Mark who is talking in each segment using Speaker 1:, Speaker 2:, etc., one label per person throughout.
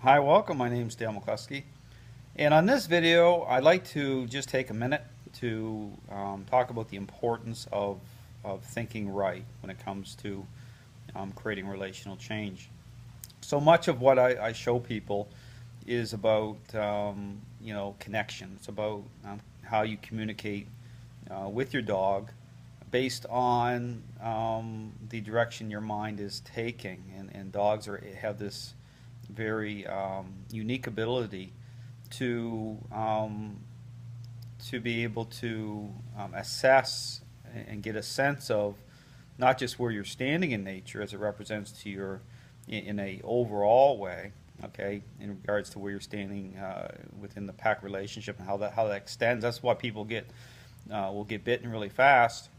Speaker 1: Hi, welcome. My name is Dale McCluskey, and on this video I'd like to just take a minute to talk about the importance of thinking right when it comes to creating relational change. So much of what I show people is about connection. It's about how you communicate with your dog based on the direction your mind is taking, and dogs have this very unique ability to be able to assess and get a sense of not just where you're standing in nature as it represents to your in a overall way, okay, in regards to where you're standing within the pack relationship and how that extends. That's why people will get bitten really fast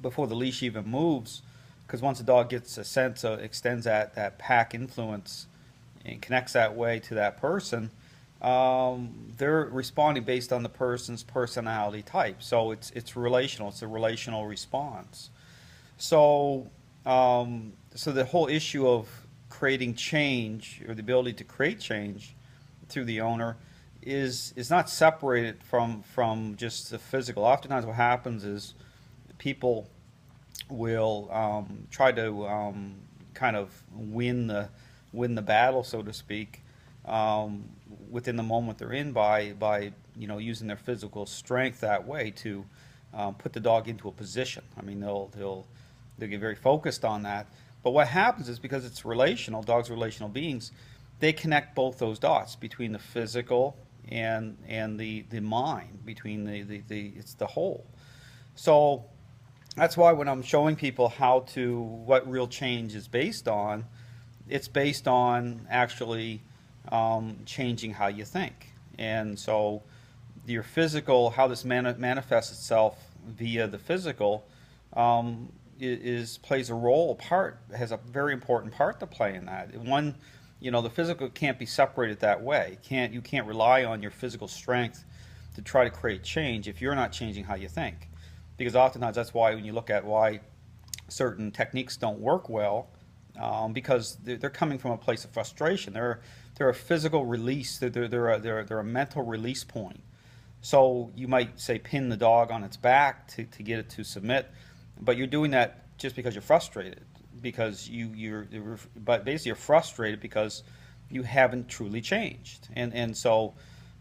Speaker 1: before the leash even moves, because once a dog gets a sense of extends that pack influence and connects that way to that person, they're responding based on the person's personality type. So it's relational. It's a relational response. So so the whole issue of creating change, or the ability to create change through the owner, is not separated from just the physical. Oftentimes what happens is people will try to kind of win the battle, so to speak, within the moment they're in by using their physical strength that way to put the dog into a position. I mean, they'll get very focused on that. But what happens is, because it's relational, dogs are relational beings, they connect both those dots between the physical and the mind, between it's the whole. So that's why when I'm showing people what real change is based on, it's based on actually changing how you think. And so your physical, how this manifests itself via the physical, plays a part, has a very important part to play in that. One, the physical can't be separated that way. You can't rely on your physical strength to try to create change if you're not changing how you think. Because oftentimes that's why, when you look at why certain techniques don't work well, because they're coming from a place of frustration. They're a physical release. They're a mental release point. So you might say pin the dog on its back to get it to submit, but you're doing that just because you're frustrated. But basically you're frustrated because you haven't truly changed. And so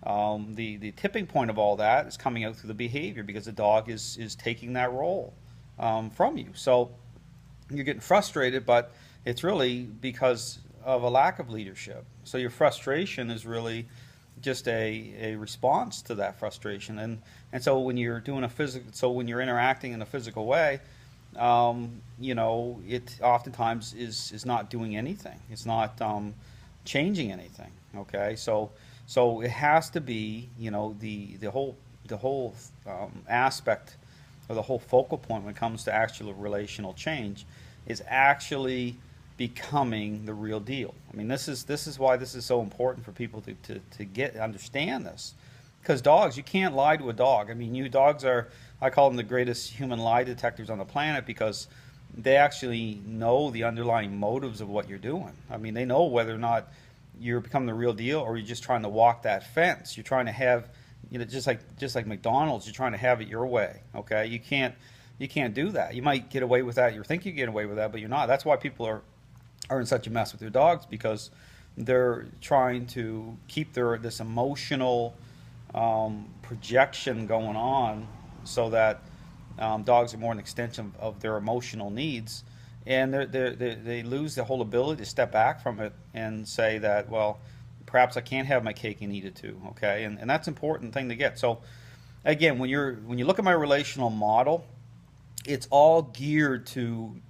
Speaker 1: the tipping point of all that is coming out through the behavior, because the dog is taking that role from you. So you're getting frustrated, but it's really because of a lack of leadership. So your frustration is really just a response to that frustration. And so when you're doing when you're interacting in a physical way, it oftentimes is not doing anything. It's not changing anything. Okay, so it has to be, the whole aspect, or the whole focal point when it comes to actual relational change, is actually becoming the real deal. I mean, this is why this is so important for people to understand this. Because dogs, you can't lie to a dog. I mean, dogs are, I call them the greatest human lie detectors on the planet, because they actually know the underlying motives of what you're doing. I mean, they know whether or not you're becoming the real deal, or you're just trying to walk that fence. You're trying to have, just like McDonald's, you're trying to have it your way. Okay, you can't do that. You might get away with that. You think you get away with that, but you're not. That's why people are in such a mess with their dogs, because they're trying to keep this emotional projection going on, so that dogs are more an extension of their emotional needs, and they lose the whole ability to step back from it and say that, well, perhaps I can't have my cake and eat it too. Okay, and that's an important thing to get. So again, when you look at my relational model, it's all geared to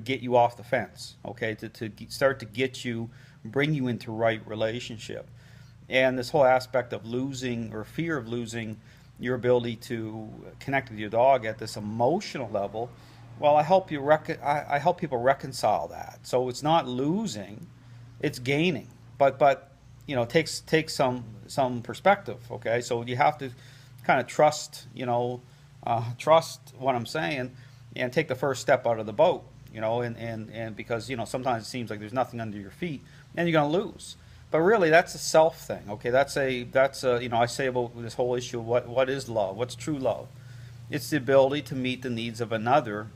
Speaker 1: get you off the fence, okay, to start to bring you into right relationship. And this whole aspect of losing, or fear of losing, your ability to connect with your dog at this emotional level, well, I help people reconcile that. So it's not losing, it's gaining. But it takes some perspective, okay? So you have to kind of trust what I'm saying, and take the first step out of the boat. And because sometimes it seems like there's nothing under your feet, and you're going to lose. But really, that's a self thing. Okay, that's a you know, I say about this whole issue of what is love? What's true love? It's the ability to meet the needs of another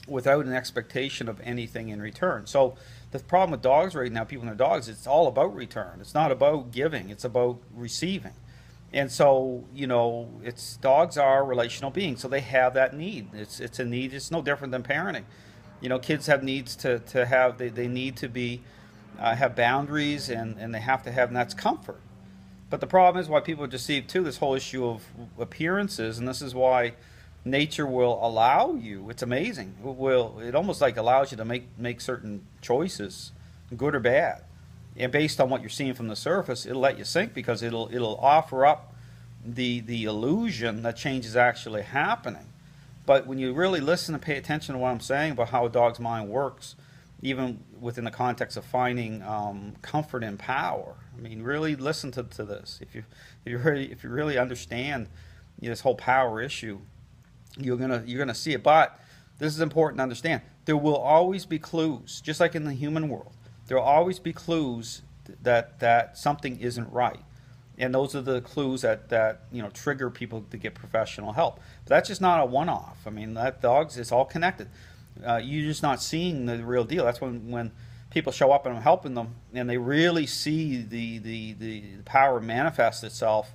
Speaker 1: without an expectation of anything in return. So the problem with dogs right now, people and their dogs, it's all about return. It's not about giving, it's about receiving. And so, you know, it's dogs are relational beings, so they have that need. It's a need. It's no different than parenting. You know, kids have needs to have, they need to be have boundaries, and they have to have, and that's comfort. But the problem is why people are deceived too, this whole issue of appearances, and this is why nature will allow you. It's amazing. It almost like allows you to make certain choices, good or bad, and based on what you're seeing from the surface, it'll let you think because it'll offer up the illusion that change is actually happening. But when you really listen and pay attention to what I'm saying about how a dog's mind works, even within the context of finding comfort and power, I mean, really listen to this. If you really understand, you know, this whole power issue, you're gonna see it. But this is important to understand. There will always be clues, just like in the human world. There will always be clues that something isn't right, and those are the clues that you know, trigger people to get professional help. But that's just not a one-off. I mean, that dogs, it's all connected. You're just not seeing the real deal. That's when people show up and I'm helping them, and they really see the power manifest itself.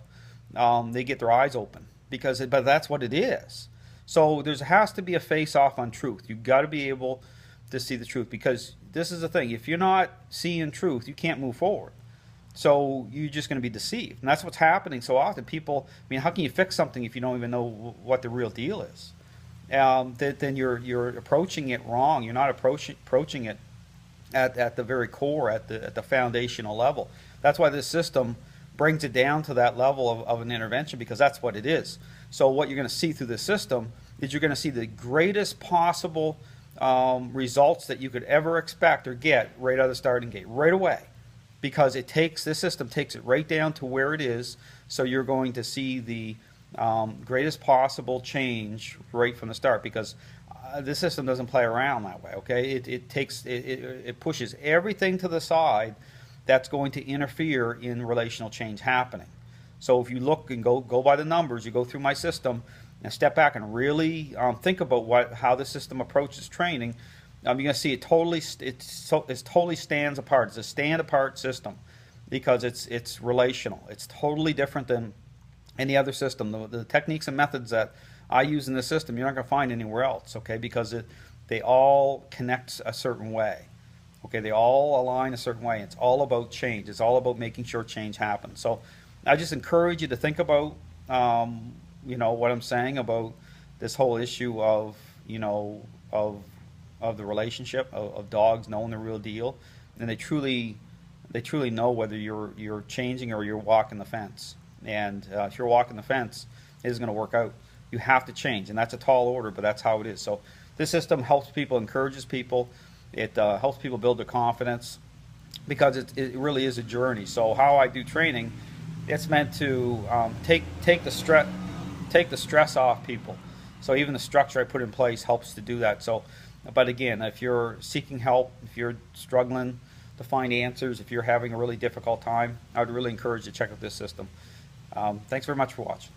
Speaker 1: They get their eyes open but that's what it is. So there has to be a face-off on truth. You've got to be able to see the truth, because this is the thing. If you're not seeing truth, you can't move forward. So you're just going to be deceived. And that's what's happening so often. People, I mean, how can you fix something if you don't even know what the real deal is? Then you're approaching it wrong. You're not approaching it at the very core, at the foundational level. That's why this system brings it down to that level of an intervention, because that's what it is. So what you're going to see through the system is you're going to see the greatest possible results that you could ever expect or get right out of the starting gate, right away, because this system takes it right down to where it is. So you're going to see the greatest possible change right from the start, because this system doesn't play around that way. Okay, it pushes everything to the side that's going to interfere in relational change happening. So if you look and go by the numbers, you go through my system and step back and really think about how the system approaches training, you're going to see it totally stands apart. It's a stand-apart system because it's relational. It's totally different than any other system. The techniques and methods that I use in this system, you're not going to find anywhere else, okay? Because they all connect a certain way. Okay, they all align a certain way. It's all about change. It's all about making sure change happens. So I just encourage you to think about, you know, what I'm saying about this whole issue of, you know, of the relationship of dogs knowing the real deal, and they truly know whether you're changing or you're walking the fence. And if you're walking the fence, it isn't going to work out. You have to change, and that's a tall order, but that's how it is. So this system helps people, encourages people. It helps people build their confidence, because it really is a journey. So how I do training, it's meant to take the stress off people. So even the structure I put in place helps to do that. So, but again, if you're seeking help, if you're struggling to find answers, if you're having a really difficult time, I would really encourage you to check out this system. Thanks very much for watching.